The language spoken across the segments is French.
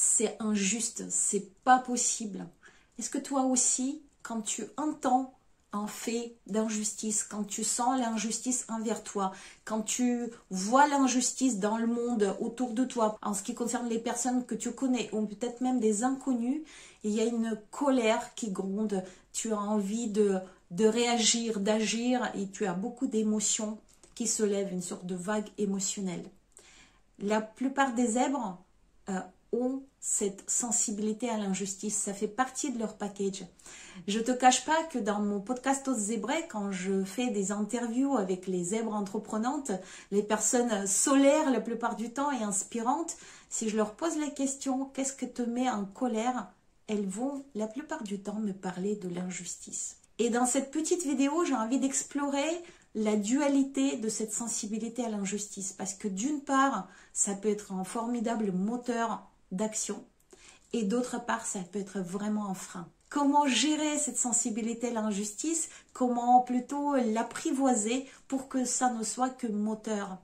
c'est injuste, c'est pas possible. Est-ce que toi aussi, quand tu entends un fait d'injustice, quand tu sens l'injustice envers toi, quand tu vois l'injustice dans le monde autour de toi, en ce qui concerne les personnes que tu connais ou peut-être même des inconnus, il y a une colère qui gronde, tu as envie de réagir, d'agir et tu as beaucoup d'émotions qui se lèvent, une sorte de vague émotionnelle. La plupart des zèbres ont cette sensibilité à l'injustice, ça fait partie de leur package. Je te cache pas que dans mon podcast Os Zébrés, quand je fais des interviews avec les zèbres entreprenantes, les personnes solaires la plupart du temps et inspirantes, si je leur pose la question « qu'est-ce que te met en colère ?», elles vont la plupart du temps me parler de l'injustice. Et dans cette petite vidéo, j'ai envie d'explorer la dualité de cette sensibilité à l'injustice, parce que d'une part, ça peut être un formidable moteur d'action, et d'autre part, ça peut être vraiment un frein. Comment gérer cette sensibilité à l'injustice? Comment plutôt l'apprivoiser pour que ça ne soit que moteur?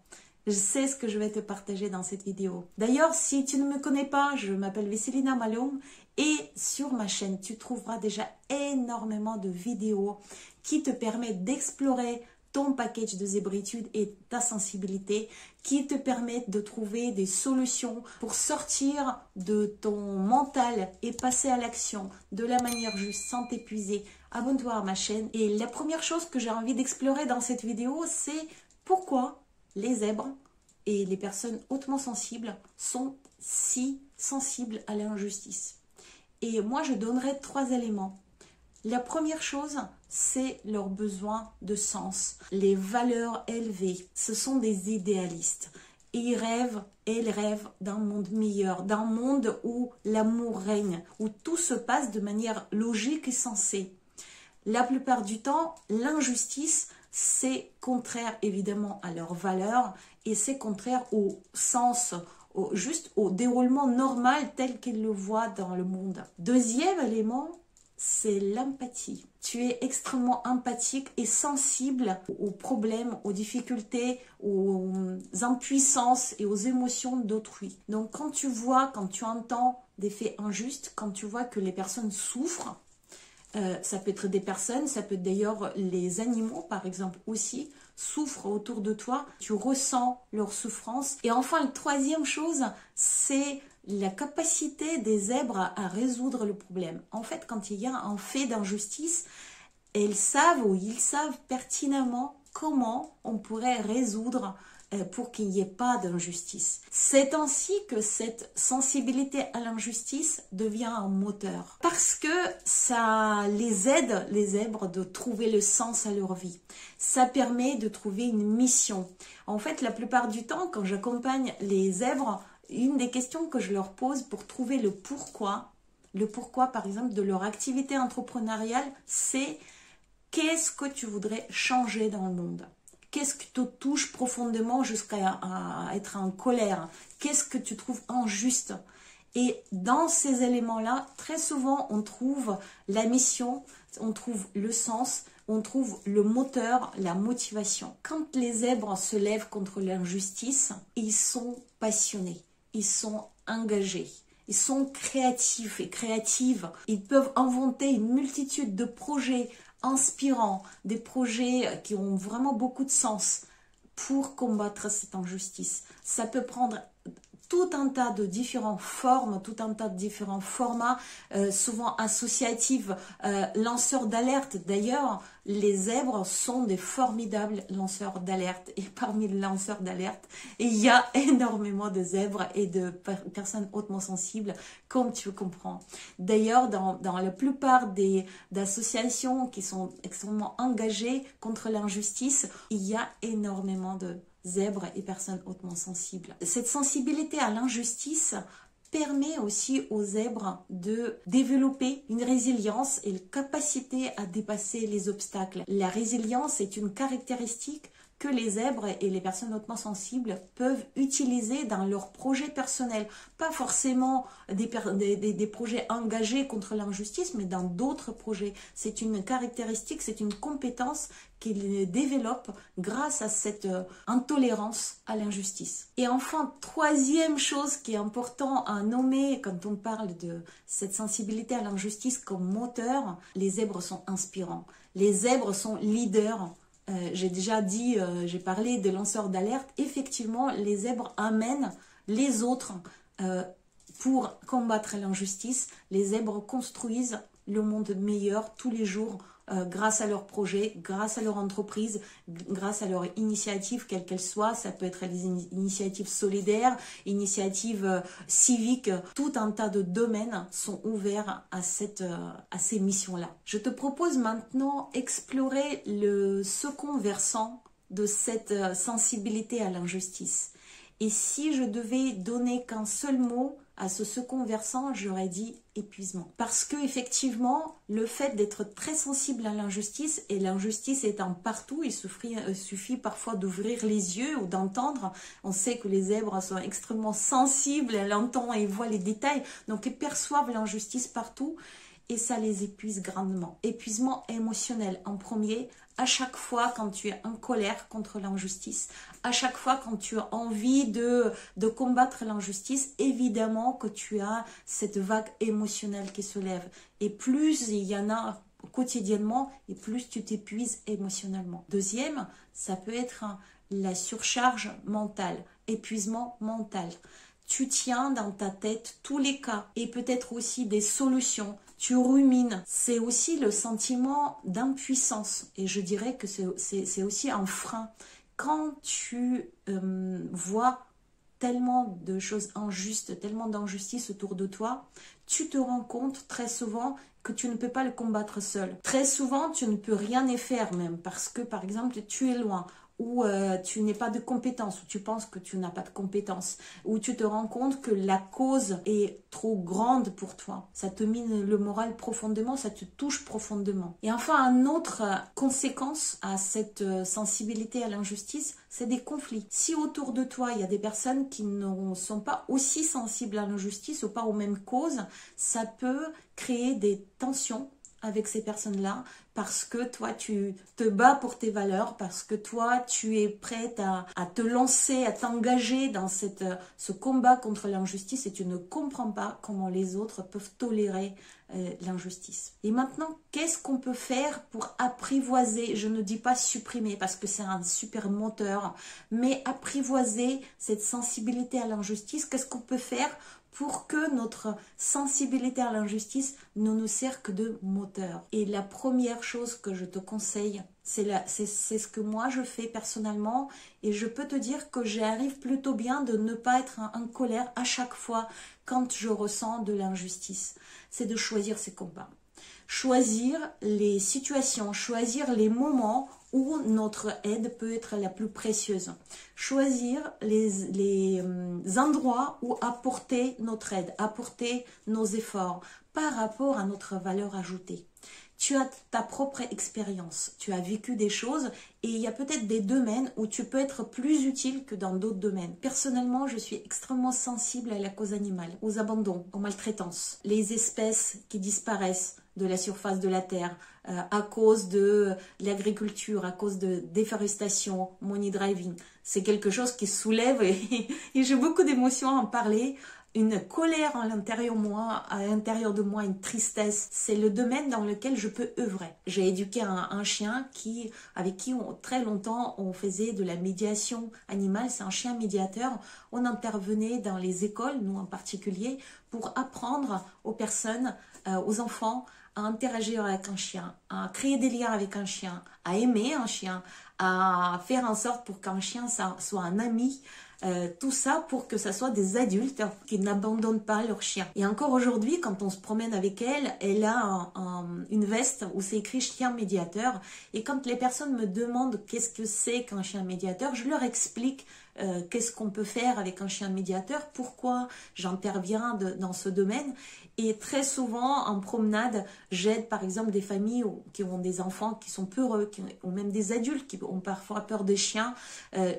Je sais ce que je vais te partager dans cette vidéo. D'ailleurs, si tu ne me connais pas, je m'appelle Veselina Malum et sur ma chaîne, tu trouveras déjà énormément de vidéos qui te permettent d'explorer ton package de zébritude et ta sensibilité, qui te permettent de trouver des solutions pour sortir de ton mental et passer à l'action de la manière juste sans t'épuiser. Abonne-toi à ma chaîne. Et la première chose que j'ai envie d'explorer dans cette vidéo, c'est pourquoi les zèbres et les personnes hautement sensibles sont si sensibles à l'injustice. Et moi, je donnerai 3 éléments. La première chose, c'est leur besoin de sens, les valeurs élevées. Ce sont des idéalistes. Et ils rêvent d'un monde meilleur, d'un monde où l'amour règne, où tout se passe de manière logique et sensée. La plupart du temps, l'injustice, c'est contraire évidemment à leurs valeurs et c'est contraire au sens, juste au déroulement normal tel qu'ils le voient dans le monde. Deuxième élément, c'est l'empathie. Tu es extrêmement empathique et sensible aux problèmes, aux difficultés, aux impuissances et aux émotions d'autrui. Donc quand tu vois, quand tu entends des faits injustes, quand tu vois que les personnes souffrent, ça peut être des personnes, ça peut être d'ailleurs les animaux par exemple aussi, souffrent autour de toi, tu ressens leur souffrance. Et enfin, la troisième chose, c'est la capacité des zèbres à résoudre le problème. En fait, quand il y a un fait d'injustice, ils savent pertinemment comment on pourrait résoudre pour qu'il n'y ait pas d'injustice. C'est ainsi que cette sensibilité à l'injustice devient un moteur. Parce que ça les aide, les zèbres, de trouver le sens à leur vie. Ça permet de trouver une mission. En fait, la plupart du temps, quand j'accompagne les zèbres, une des questions que je leur pose pour trouver le pourquoi par exemple de leur activité entrepreneuriale, c'est qu'est-ce que tu voudrais changer dans le monde? Qu'est-ce qui te touche profondément jusqu'à être en colère? Qu'est-ce que tu trouves injuste? Et dans ces éléments-là, très souvent, on trouve la mission, on trouve le sens, on trouve le moteur, la motivation. Quand les zèbres se lèvent contre l'injustice, ils sont passionnés, ils sont engagés. Ils sont créatifs et créatives. Ils peuvent inventer une multitude de projets inspirants, des projets qui ont vraiment beaucoup de sens pour combattre cette injustice. Ça peut prendre tout un tas de différentes formes, tout un tas de différents formats, souvent associatifs, lanceurs d'alerte. D'ailleurs, les zèbres sont des formidables lanceurs d'alerte. Et parmi les lanceurs d'alerte, il y a énormément de zèbres et de personnes hautement sensibles, comme tu comprends. D'ailleurs, dans la plupart des associations qui sont extrêmement engagées contre l'injustice, il y a énormément de zèbres et personnes hautement sensibles. Cette sensibilité à l'injustice permet aussi aux zèbres de développer une résilience et une capacité à dépasser les obstacles. La résilience est une caractéristique que les zèbres et les personnes hautement sensibles peuvent utiliser dans leurs projets personnels. Pas forcément des projets engagés contre l'injustice, mais dans d'autres projets. C'est une caractéristique, c'est une compétence qu'ils développent grâce à cette intolérance à l'injustice. Et enfin, troisième chose qui est important à nommer quand on parle de cette sensibilité à l'injustice comme moteur, les zèbres sont inspirants. Les zèbres sont leaders. J'ai déjà dit, j'ai parlé de lanceurs d'alerte. Effectivement, les zèbres amènent les autres pour combattre l'injustice. Les zèbres construisent le monde meilleur tous les jours grâce à leurs projets, grâce à leur entreprise, grâce à leur initiative, quelle qu'elle soit. Ça peut être des initiatives solidaires, initiatives civiques. Tout un tas de domaines sont ouverts à ces missions-là. Je te propose maintenant d'explorer le second versant de cette sensibilité à l'injustice. Et si je devais donner qu'un seul mot à ce second versant, j'aurais dit épuisement. Parce que effectivement, le fait d'être très sensible à l'injustice, et l'injustice étant partout, il suffit parfois d'ouvrir les yeux ou d'entendre. On sait que les zèbres sont extrêmement sensibles, elles entendent et voient les détails, donc ils perçoivent l'injustice partout. Et ça les épuise grandement. Épuisement émotionnel en premier, à chaque fois quand tu es en colère contre l'injustice, à chaque fois quand tu as envie de combattre l'injustice, évidemment que tu as cette vague émotionnelle qui se lève. Et plus il y en a quotidiennement, et plus tu t'épuises émotionnellement. Deuxième, ça peut être la surcharge mentale, épuisement mental. Tu tiens dans ta tête tous les cas et peut-être aussi des solutions. Tu rumines. C'est aussi le sentiment d'impuissance. Et je dirais que c'est aussi un frein. Quand tu vois tellement de choses injustes, tellement d'injustice autour de toi, tu te rends compte très souvent que tu ne peux pas le combattre seul. Très souvent, tu ne peux rien y faire même parce que, par exemple, tu es loin, ou tu n'es pas de compétences, ou tu penses que tu n'as pas de compétences, ou tu te rends compte que la cause est trop grande pour toi. Ça te mine le moral profondément, ça te touche profondément. Et enfin, une autre conséquence à cette sensibilité à l'injustice, c'est des conflits. Si autour de toi, il y a des personnes qui ne sont pas aussi sensibles à l'injustice ou pas aux mêmes causes, ça peut créer des tensions avec ces personnes-là, parce que toi, tu te bats pour tes valeurs, parce que toi, tu es prête à te lancer, à t'engager dans ce combat contre l'injustice et tu ne comprends pas comment les autres peuvent tolérer l'injustice. Et maintenant, qu'est-ce qu'on peut faire pour apprivoiser, je ne dis pas supprimer parce que c'est un super moteur, mais apprivoiser cette sensibilité à l'injustice? Qu'est-ce qu'on peut faire pour que notre sensibilité à l'injustice ne nous sert que de moteur? Et la première chose que je te conseille, c'est ce que moi je fais personnellement, et je peux te dire que j'arrive plutôt bien de ne pas être en colère à chaque fois quand je ressens de l'injustice. C'est de choisir ses combats. Choisir les situations, choisir les moments où notre aide peut être la plus précieuse. Choisir les endroits où apporter notre aide, apporter nos efforts par rapport à notre valeur ajoutée. Tu as ta propre expérience, tu as vécu des choses et il y a peut-être des domaines où tu peux être plus utile que dans d'autres domaines. Personnellement, je suis extrêmement sensible à la cause animale, aux abandons, aux maltraitances, les espèces qui disparaissent de la surface de la terre à cause de l'agriculture, à cause de déforestation, money driving. C'est quelque chose qui soulève et j'ai beaucoup d'émotions à en parler. Une colère à l'intérieur de moi, une tristesse. C'est le domaine dans lequel je peux œuvrer. J'ai éduqué un chien avec qui très longtemps on faisait de la médiation animale. C'est un chien médiateur. On intervenait dans les écoles, nous en particulier, pour apprendre aux personnes, aux enfants, à interagir avec un chien, à créer des liens avec un chien, à aimer un chien, à faire en sorte pour qu'un chien soit un ami. tout ça pour que ça soit des adultes qui n'abandonnent pas leur chien. Et encore aujourd'hui, quand on se promène avec elle, elle a une veste où c'est écrit chien médiateur. Et quand les personnes me demandent qu'est-ce que c'est qu'un chien médiateur, je leur explique qu'est-ce qu'on peut faire avec un chien médiateur, pourquoi j'interviens dans ce domaine. Et très souvent, en promenade, j'aide par exemple des familles qui ont des enfants qui sont peureux, ou même des adultes qui ont parfois peur des chiens.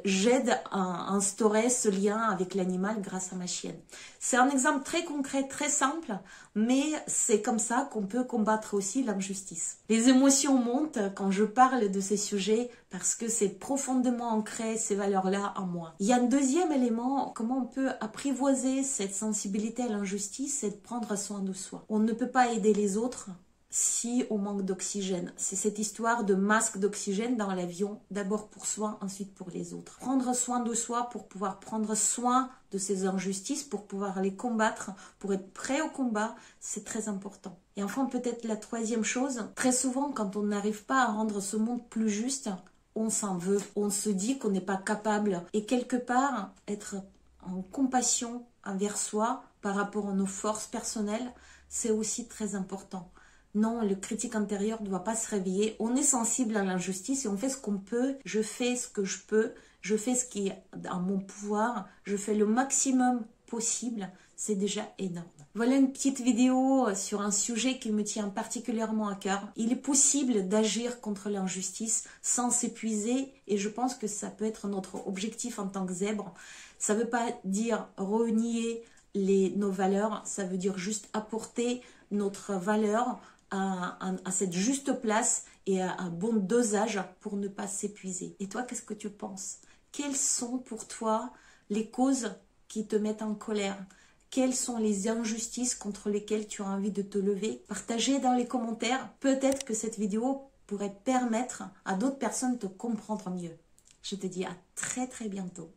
J'aide à instaurer ce lien avec l'animal grâce à ma chienne. C'est un exemple très concret, très simple, mais c'est comme ça qu'on peut combattre aussi l'injustice. Les émotions montent quand je parle de ces sujets parce que c'est profondément ancré, ces valeurs-là, en moi. Il y a un deuxième élément, comment on peut apprivoiser cette sensibilité à l'injustice, c'est de prendre soin de soi. On ne peut pas aider les autres si on manque d'oxygène. C'est cette histoire de masque d'oxygène dans l'avion, d'abord pour soi, ensuite pour les autres. Prendre soin de soi pour pouvoir prendre soin de ces injustices, pour pouvoir les combattre, pour être prêt au combat, c'est très important. Et enfin, peut-être la troisième chose, très souvent quand on n'arrive pas à rendre ce monde plus juste, on s'en veut, on se dit qu'on n'est pas capable. Et quelque part, être en compassion envers soi par rapport à nos forces personnelles, c'est aussi très important. Non, le critique intérieur ne doit pas se réveiller. On est sensible à l'injustice et on fait ce qu'on peut. Je fais ce que je peux. Je fais ce qui est dans mon pouvoir. Je fais le maximum possible. C'est déjà énorme. Voilà une petite vidéo sur un sujet qui me tient particulièrement à cœur. Il est possible d'agir contre l'injustice sans s'épuiser et je pense que ça peut être notre objectif en tant que zèbre. Ça ne veut pas dire renier nos valeurs, ça veut dire juste apporter notre valeur à cette juste place et à un bon dosage pour ne pas s'épuiser. Et toi, qu'est-ce que tu penses? Quelles sont pour toi les causes qui te mettent en colère? Quelles sont les injustices contre lesquelles tu as envie de te lever? Partagez dans les commentaires. Peut-être que cette vidéo pourrait permettre à d'autres personnes de te comprendre mieux. Je te dis à très très bientôt.